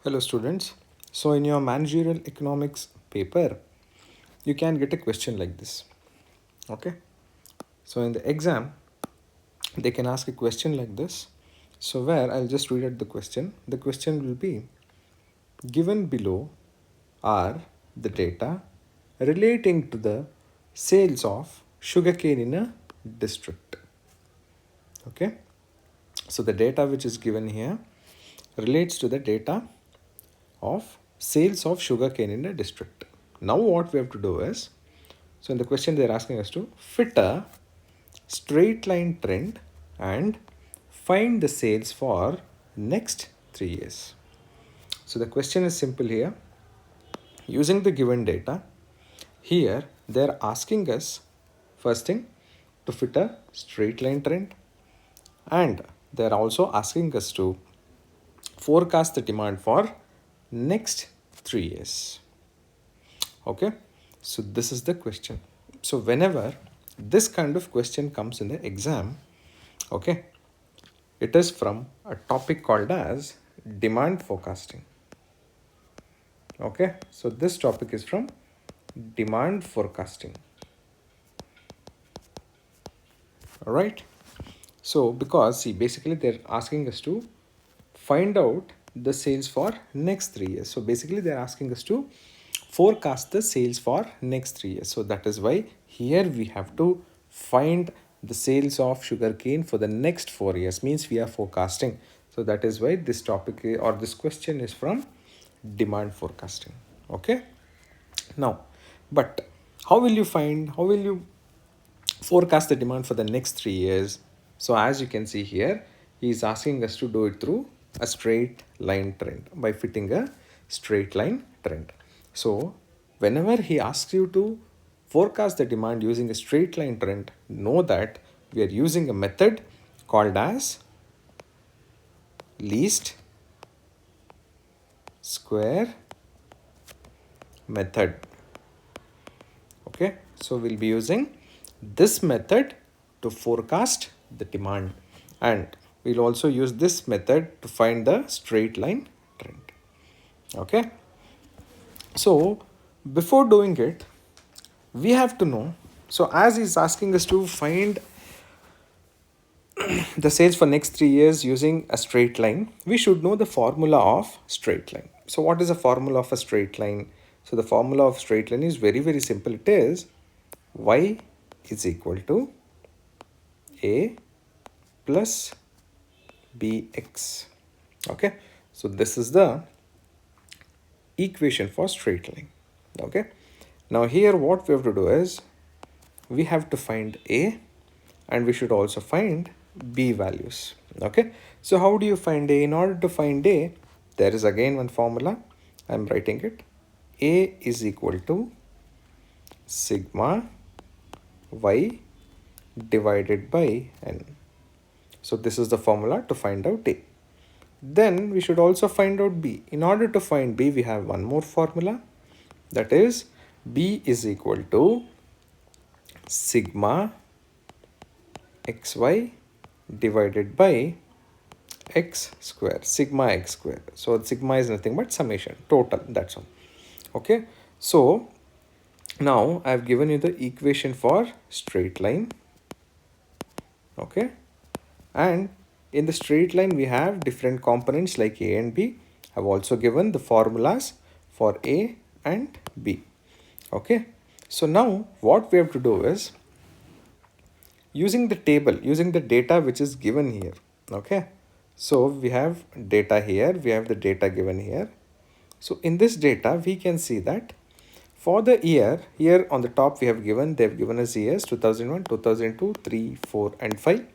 Hello students. So in your managerial economics paper, you can get a question like this. Okay. So in the exam, they can ask a question like this. So where I'll just read out the question. The question will be given below are the data relating to the sales of sugarcane in a district. Okay. So the data which is given here relates to the data of sales of sugarcane in a district. Now what we have to do is, so in the question they're asking us to fit a straight line trend and find the sales for next 3 years. So the question is simple here. Using the given data, here they're asking us first thing to fit a straight line trend, and they're also asking us to forecast the demand for next 3 years. Okay, so this is the question. So whenever this kind of question comes in the exam, okay, it is from a topic called as demand forecasting. Okay, so this topic is from demand forecasting. All right, so because see, basically they're asking us to find out the sales for next 3 years. So basically they're asking us to forecast the sales for next 3 years. So that is why here we have to find the sales of sugarcane for the next 4 years, means we are forecasting. So that is why this topic or this question is from demand forecasting. Okay, now but how will you forecast the demand for the next 3 years? So as you can see here, he is asking us to do it through a straight line trend by fitting a straight line trend. So whenever he asks you to forecast the demand using a straight line trend, know that we are using a method called as least square method. Okay, so we'll be using this method to forecast the demand, and we'll also use this method to find the straight line trend. Okay, so before doing it, we have to know, so as he's asking us to find the sales for next 3 years using a straight line, we should know the formula of straight line. So what is the formula of a straight line? So the formula of straight line is very simple. It is y is equal to a plus bx. Okay, so this is the equation for straight line. Okay, now here what we have to do is we have to find a, and we should also find b values. Okay, so how do you find a? In order to find a, there is again one formula. I'm writing it. A is equal to sigma y divided by n. So this is the formula to find out a. Then we should also find out b. In order to find b, we have one more formula, that is b is equal to sigma xy divided by x square, sigma x square. So sigma is nothing but summation, total, that's all. Okay, so now I have given you the equation for straight line. Okay, and in the straight line we have different components like a and b. I have also given the formulas for a and b. Okay, so now what we have to do is using the table, using the data which is given here. Okay, so we have data here, we have the data given here. So in this data we can see that for the year, here on the top we have given, they have given us years 2001, 2002, 3, 4 and 5,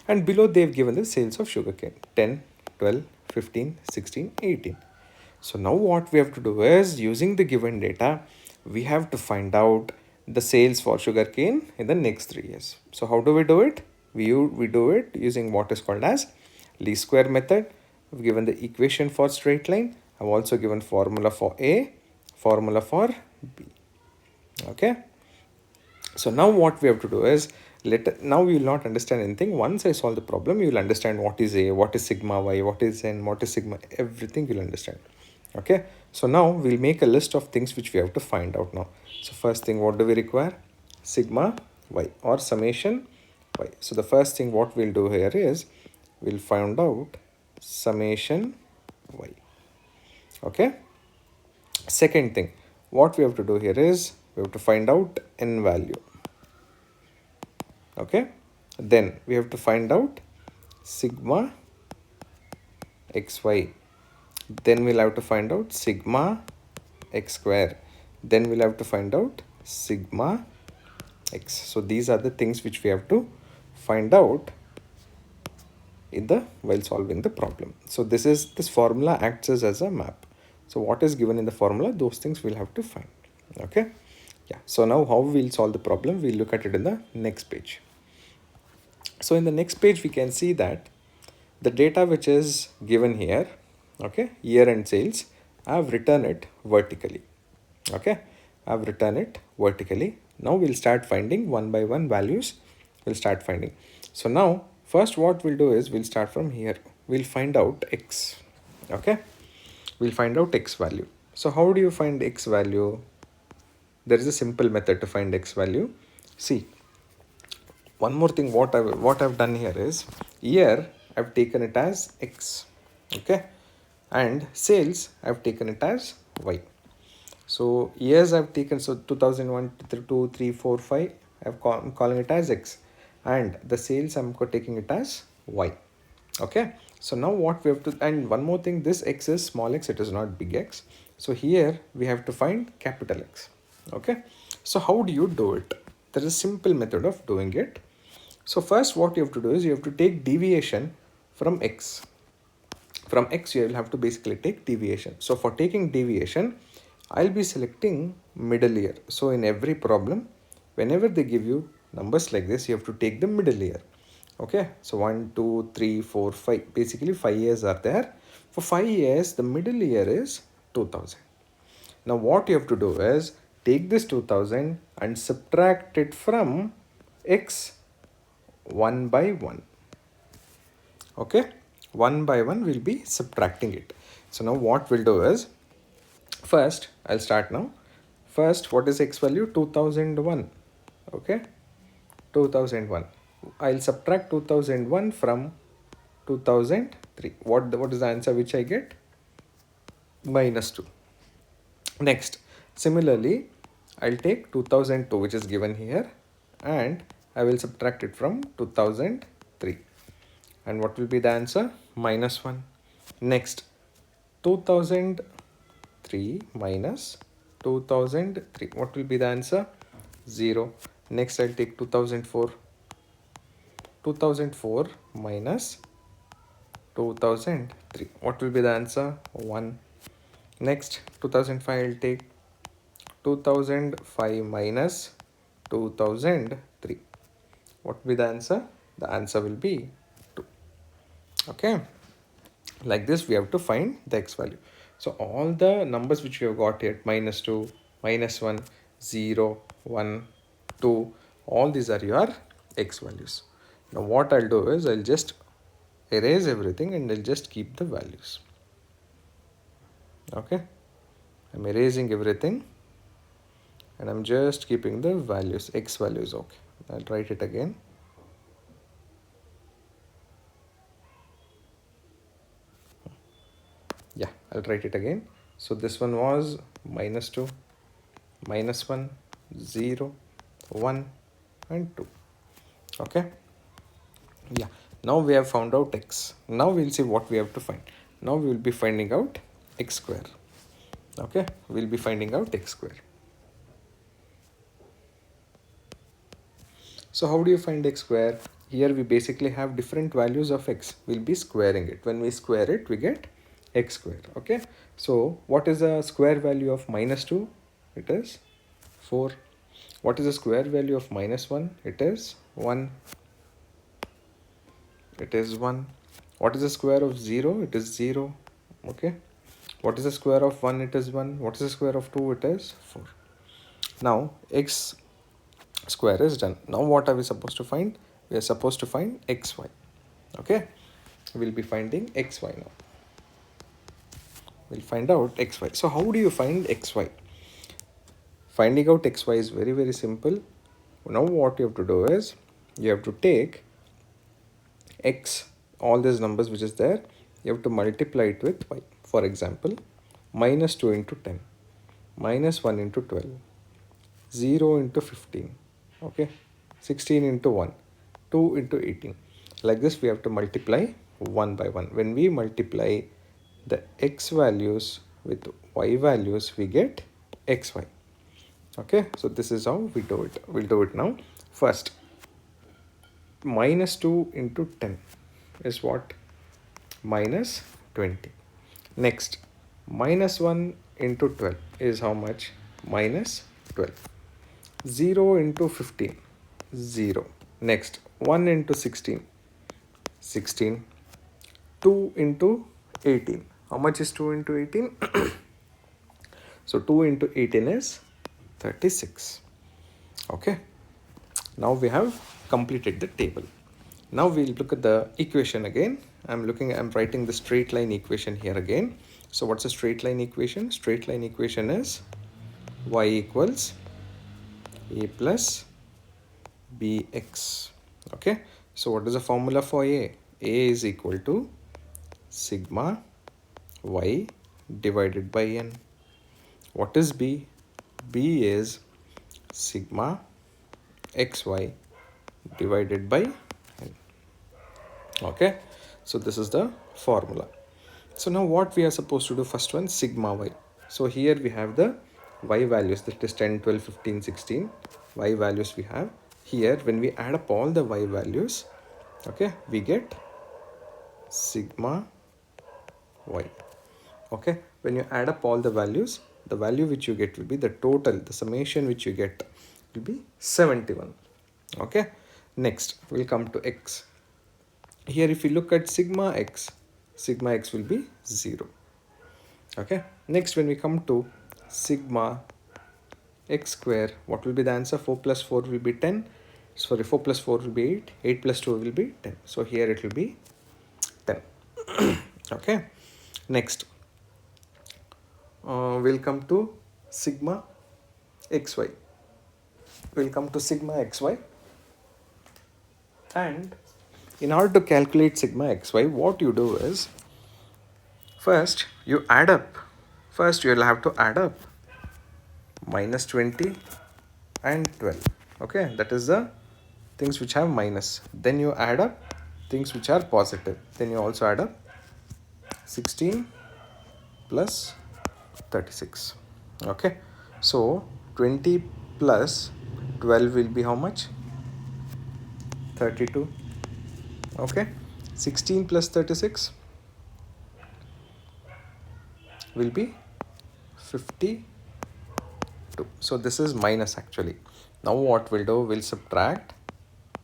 and below they have given the sales of sugarcane 10, 12, 15, 16, 18. So now what we have to do is, using the given data, we have to find out the sales for sugarcane in the next 3 years. So how do we do it? We do it using what is called as least square method. We've given the equation for straight line. I've also given formula for A, formula for B. Okay. So now what we have to do is, now we will not understand anything. Once I solve the problem, you will understand what is A, what is sigma y, what is n, what is sigma, everything you'll understand. Okay, so now we'll make a list of things which we have to find out now. So first thing, what do we require? Sigma y or summation y. So the first thing what we'll do here is we'll find out summation y. Okay, second thing what we have to do here is we have to find out n value. Okay, then we have to find out sigma xy, then we'll have to find out sigma x square, then we'll have to find out sigma x. So these are the things which we have to find out in the while solving the problem. So this formula acts as a map. So what is given in the formula, those things we'll have to find. Okay, yeah. So now how we'll solve the problem, we'll look at it in the next page. So in the next page we can see that the data which is given here, okay, year end sales, I've written it vertically. Okay, I've written it vertically. Now we'll start finding one by one values. We'll start finding. So now first what we'll do is we'll start from here. We'll find out x. Okay, we'll find out x value. So how do you find x value? There is a simple method to find x value. See, one more thing what I've done here is year I've taken it as x. Okay, and sales I've taken it as y. So years I've taken, so 2001, 2, 3, 4, 5, I'm calling it as x, and the sales I'm taking it as y. Okay, so now what we have to, and one more thing, this x is small x, it is not big X. So here we have to find capital X. Okay, so how do you do it? There is a simple method of doing it. So first what you have to do is you have to take deviation from x. From x you will have to basically take deviation. So for taking deviation, I'll be selecting middle year. So in every problem, whenever they give you numbers like this, you have to take the middle year. Okay, so 1, 2, 3, 4, 5. Basically 5 years are there. For 5 years, the middle year is 2000. Now what you have to do is take this 2000 and subtract it from x one by one. Okay, one by one we'll be subtracting it. So now what we'll do is first I'll start now. First, what is x value? 2001. Okay, 2001. I'll subtract 2001 from 2003. What is the answer which I get? -2. Next, similarly, I'll take 2002 which is given here and I will subtract it from 2003. And what will be the answer? -1. Next, 2003 minus 2003. What will be the answer? 0. Next, I'll take 2004. 2004 minus 2003. What will be the answer? 1. Next, 2005, I'll take 2005 minus 2003. What will be the answer? The answer will be 2. Okay, like this we have to find the x value. So all the numbers which we have got here, -2, -1, 0, 1, 2, all these are your x values. Now what I'll do is I'll just erase everything and I'll just keep the values. Okay, I'm erasing everything and I'm just keeping the values, x values. Okay, I'll write it again. Yeah, I'll write it again. So this one was -2, -1, 0, 1 and 2. Okay, yeah, now we have found out x. Now we'll see what we have to find. Now we will be finding out x square. Okay, we'll be finding out x square. So how do you find x square? Here we basically have different values of x. We'll be squaring it. When we square it, we get x square. Okay, so what is the square value of -2? It is 4. What is the square value of -1? It is 1. It is 1. What is the square of 0? It is 0. Okay, what is the square of 1? It is 1. What is the square of 2? It is 4. Now x square is done. Now what are we supposed to find? We are supposed to find xy. Okay, we'll be finding xy now. we'll find out xy. So how do you find xy? Finding out xy is very, very simple. Now what you have to do is, you have to take x, all these numbers which is there, you have to multiply it with y. For example, minus 2 into 10, minus 1 into 12, 0 into 15, okay, 16 into 1, 2 into 18. Like this we have to multiply one by one. When we multiply the x values with y values, we get xy. Okay, so this is how we do it. We'll do it now. First, minus 2 into 10 is what? Minus 20. Next, minus 1 into 12 is how much? Minus 12. 0 into 15, 0. Next, 1 into 16, 16. 2 into 18. How much is 2 into 18? So 2 into 18 is 36. Okay. Now we have completed the table. Now we'll look at the equation again. I'm writing the straight line equation here again. So what's a straight line equation? Straight line equation is y equals a plus bx. Okay. So what is the formula for a? A is equal to sigma y divided by n. What is b? B is sigma xy divided by n. Okay, so this is the formula. So now what we are supposed to do, first one, sigma y. So here we have the y values, that is 10, 12, 15, 16 y values we have. Here when we add up all the y values, okay, we get sigma y. Okay, when you add up all the values, the value which you get will be the total, the summation which you get will be 71. Okay, next we'll come to x. Here if you look at sigma x will be 0. Okay, next when we come to sigma x square, what will be the answer? 4 plus 4 will be 10. Sorry, 4 plus 4 will be 8. 8 plus 2 will be 10. So here it will be 10. Okay, next we'll come to sigma xy. We'll come to sigma xy, and in order to calculate sigma xy, what you do is, first you add up. First you'll have to add up minus 20 and 12. Okay, that is the things which have minus. Then you add up things which are positive. Then you also add up 16 plus 36. Okay, so 20 plus 12 will be how much? 32. Okay, 16 plus 36 will be 52. So this is minus actually. Now what we'll do, we'll subtract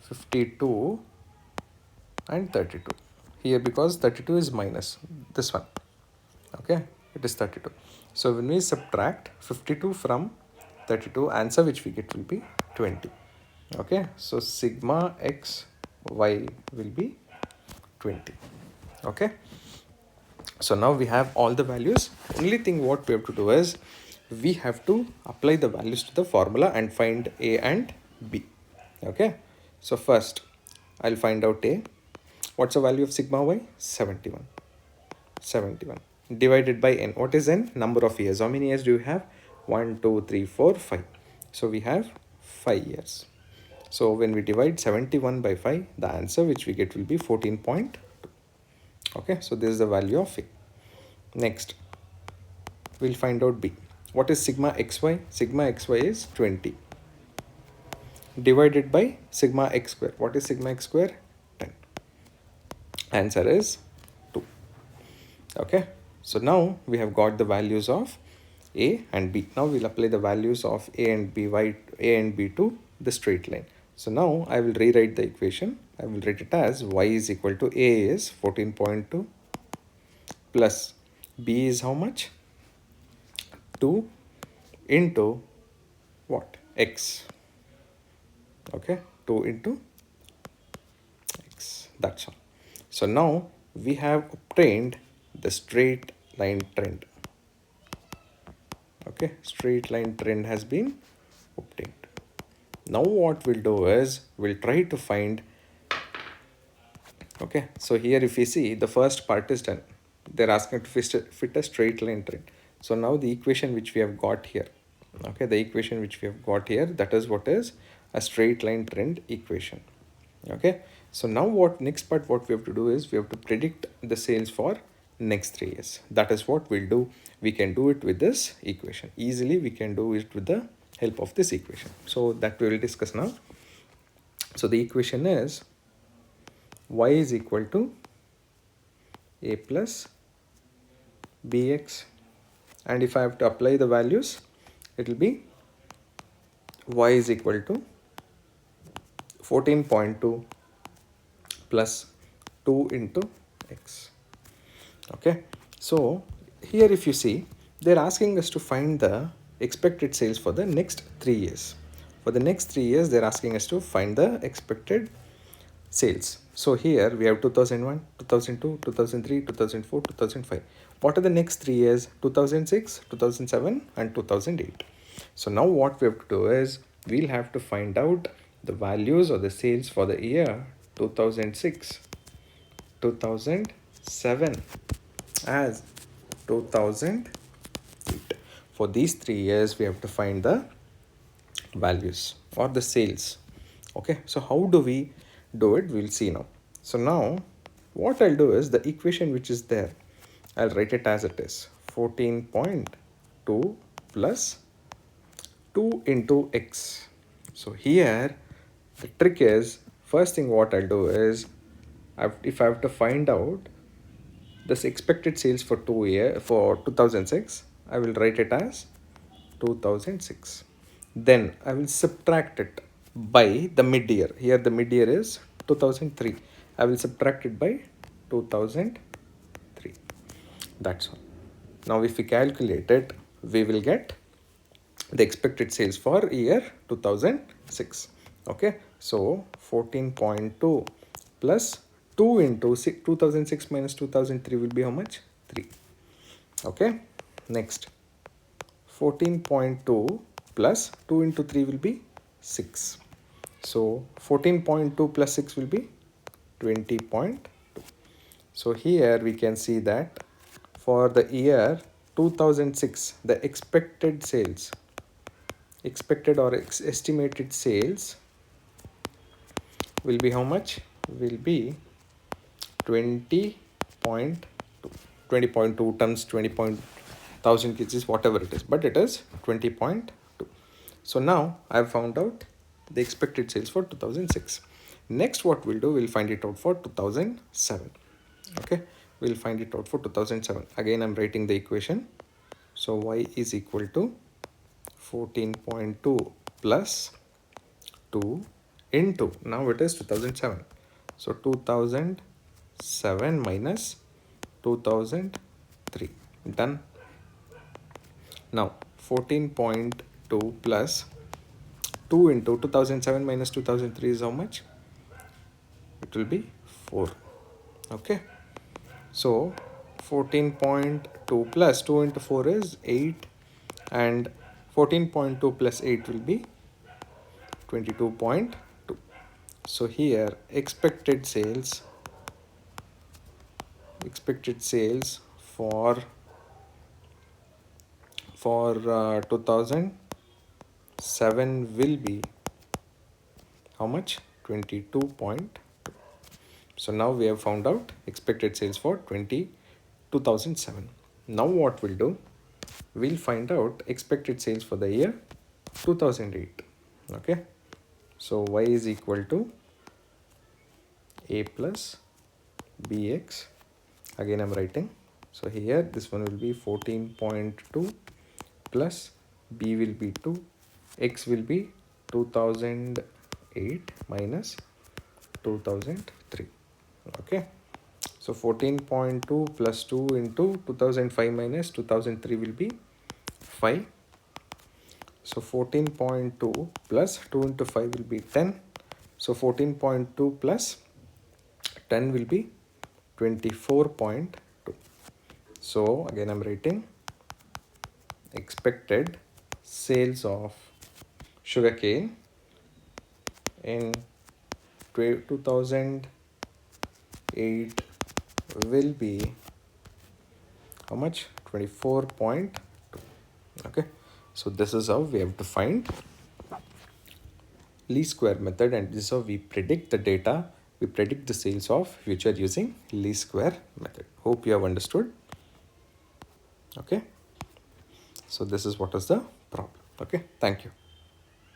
52 and 32 here, because 32 is minus this one. Okay, it is 32. So when we subtract 52 from 32, answer which we get will be 20. Okay, so sigma x y will be 20. Okay, so now we have all the values. Only thing what we have to do is, we have to apply the values to the formula and find a and b. Okay, so first I'll find out a. What's the value of sigma y? 71. 71 divided by n. What is n? Number of years. How many years do you have? 1, 2, 3, 4, 5. So we have 5 years. So when we divide 71 by 5, the answer which we get will be 14.2. Okay, so this is the value of a. Next, we'll find out b. What is sigma xy? Sigma xy is 20 divided by sigma x square. What is sigma x square? 10. Answer is 2. Okay, so now we have got the values of a and b. Now we'll apply the values of a and b to the straight line. So now I will rewrite the equation. I will write it as y is equal to a is 14.2 plus b is how much? 2 into what? X. Okay, 2 into x. That's all. So now we have obtained the straight line trend. Okay, straight line trend has been obtained. Now what we'll do is we'll try to find. Okay, so here if you see the first part is done, they're asking to fit a straight line trend. So now the equation which we have got here, okay, the equation which we have got here, that is what is a straight line trend equation. Okay, so now what next part what we have to do is we have to predict the sales for next 3 years. That is what we'll do. We can do it with this equation easily. We can do it with the help of this equation, so that we will discuss now. So the equation is y is equal to a plus bx, and if I have to apply the values, it will be y is equal to 14.2 plus 2 into x. Okay, so here if you see, they're asking us to find the expected sales for the next 3 years. For the next 3 years, they're asking us to find the expected sales. So here we have 2001, 2002, 2003, 2004, 2005. What are the next 3 years? 2006, 2007 and 2008. So now what we have to do is we'll have to find out the values or the sales for the year 2006, 2007 as 2008. For these 3 years we have to find the values or the sales. Okay, so how do we do it? We'll see now. So now what I'll do is the equation which is there, I'll write it as it is 14.2 plus 2 into x. So here the trick is, first thing what I'll do is if I have to find out this expected sales for 2006, I will write it as 2006. Then I will subtract it by the mid year. Here the mid year is 2003. I will subtract it by 2003. That's all. Now if we calculate it, we will get the expected sales for year 2006. Okay, so 14.2 plus 2 into 2006 minus 2003 will be how much? 3. Okay, next 14.2 plus 2 into 3 will be 6. So 14.2 plus 6 will be 20.2. So here we can see that for the year 2006, the expected sales, estimated sales will be how much? Will be 20.2 tons, 20,000 kgs, whatever it is, but it is 20.2. So now I have found out the expected sales for 2006. Next what we'll do, we'll find it out for 2007. Okay, we'll find it out for 2007. Again I'm writing the equation. So y is equal to 14.2 plus 2 into, now it is 2007. So 2007 minus 2003. Done. Now 14.2 plus 2 into 2007 minus 2003 is how much? It will be 4. Okay, so 14.2 plus 2 into 4 is 8, and 14.2 plus 8 will be 22.2. So here expected sales for 2007 will be how much? 22.2. So now we have found out expected sales for 2007. Now what we'll do, we'll find out expected sales for the year 2008. Okay, so y is equal to a plus bx. Again I'm writing. So here this one will be 14.2 plus b will be 2, x will be 2008 minus 2003. Okay, so 14.2 plus 2 into 2005 minus 2003 will be 5. So 14.2 plus 2 into 5 will be 10. So 14.2 plus 10 will be 24.2. So again I'm writing expected sales of sugarcane in 2008 will be how much? 24.2. Okay, so this is how we have to find least square method, and this is how we predict the data. We predict the sales of future using least square method. Hope you have understood. Okay, so this is what is the problem. Okay, thank you.